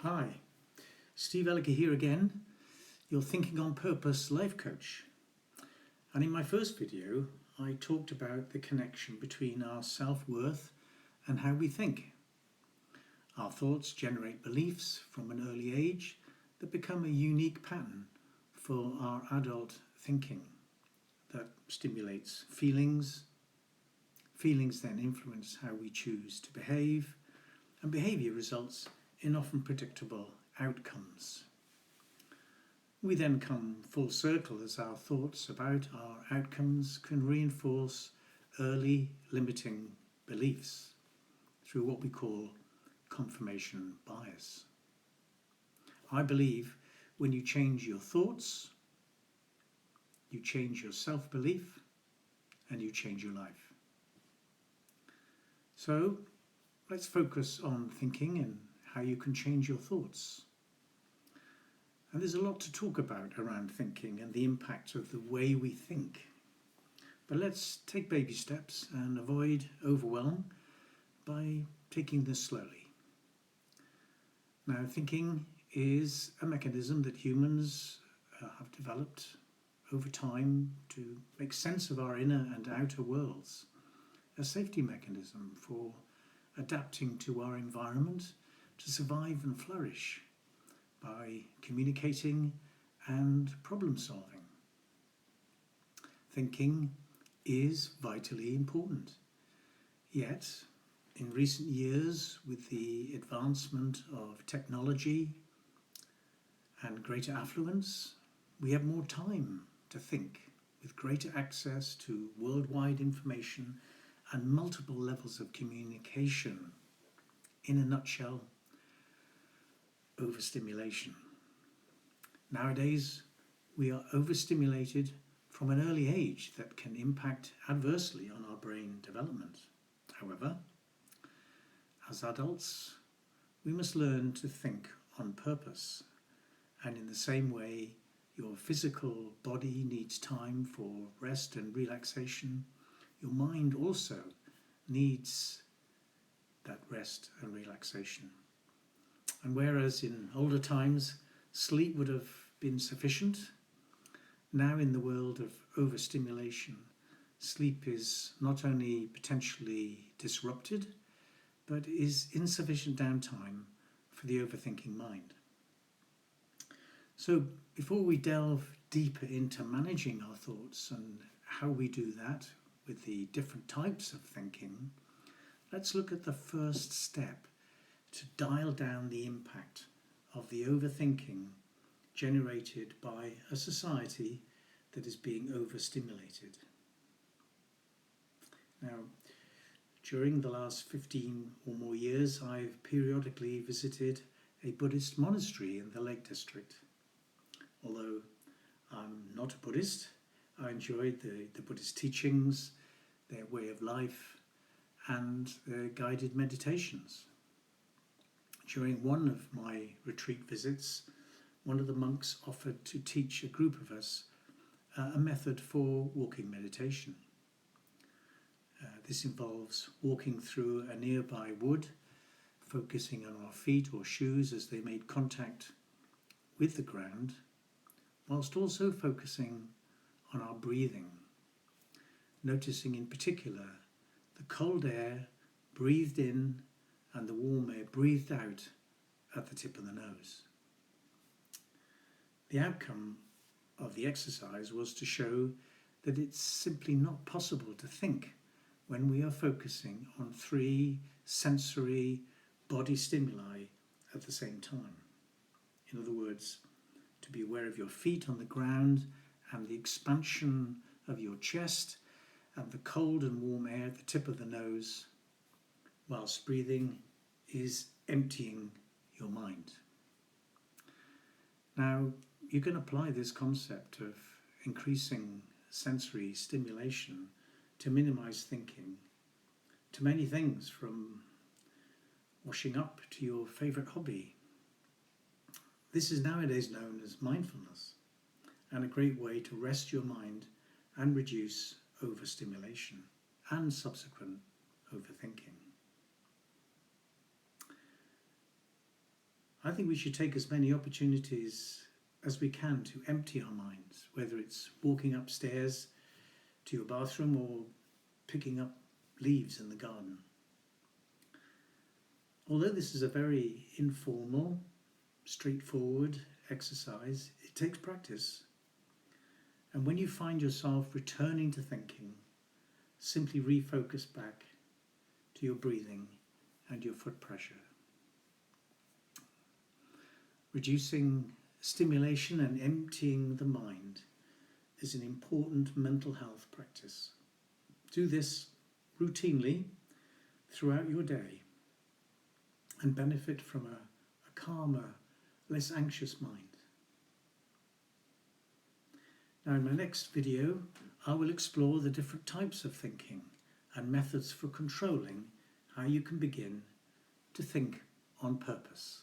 Hi, Steve Elliker here again, your Thinking on Purpose life coach. And in my first video, I talked about the connection between our self-worth and how we think. Our thoughts generate beliefs from an early age that become a unique pattern for our adult thinking that stimulates feelings. Feelings then influence how we choose to behave, and behaviour results in often predictable outcomes. We then come full circle as our thoughts about our outcomes can reinforce early limiting beliefs through what we call confirmation bias. I believe when you change your thoughts, you change your self-belief and you change your life. So let's focus on thinking and how you can change your thoughts. And there's a lot to talk about around thinking and the impact of the way we think. But let's take baby steps and avoid overwhelm by taking this slowly. Now, thinking is a mechanism that humans have developed over time to make sense of our inner and outer worlds, a safety mechanism for adapting to our environment to survive and flourish by communicating and problem solving. Thinking is vitally important. Yet, in recent years, with the advancement of technology and greater affluence, we have more time to think, with greater access to worldwide information and multiple levels of communication. In a nutshell, overstimulation. Nowadays, we are overstimulated from an early age that can impact adversely on our brain development. However, as adults, we must learn to think on purpose. And in the same way, your physical body needs time for rest and relaxation, your mind also needs that rest and relaxation. And whereas in older times sleep would have been sufficient, now in the world of overstimulation, sleep is not only potentially disrupted, but is insufficient downtime for the overthinking mind. So before we delve deeper into managing our thoughts and how we do that with the different types of thinking, let's look at the first step to dial down the impact of the overthinking generated by a society that is being overstimulated. Now, during the last 15 or more years, I've periodically visited a Buddhist monastery in the Lake District. Although I'm not a Buddhist, I enjoyed the Buddhist teachings, their way of life, and their guided meditations. During one of my retreat visits, one of the monks offered to teach a group of us a method for walking meditation. This involves walking through a nearby wood, focusing on our feet or shoes as they made contact with the ground, whilst also focusing on our breathing, noticing in particular the cold air breathed in and the warm air breathed out at the tip of the nose. The outcome of the exercise was to show that it's simply not possible to think when we are focusing on 3 sensory body stimuli at the same time. In other words, to be aware of your feet on the ground and the expansion of your chest and the cold and warm air at the tip of the nose, whilst breathing is emptying your mind. Now, you can apply this concept of increasing sensory stimulation to minimize thinking to many things, from washing up to your favorite hobby. This is nowadays known as mindfulness, and a great way to rest your mind and reduce overstimulation and subsequent overthinking. I think we should take as many opportunities as we can to empty our minds, whether it's walking upstairs to your bathroom or picking up leaves in the garden. Although this is a very informal, straightforward exercise, it takes practice. And when you find yourself returning to thinking, simply refocus back to your breathing and your foot pressure. Reducing stimulation and emptying the mind is an important mental health practice. Do this routinely throughout your day and benefit from a calmer, less anxious mind. Now in my next video, I will explore the different types of thinking and methods for controlling how you can begin to think on purpose.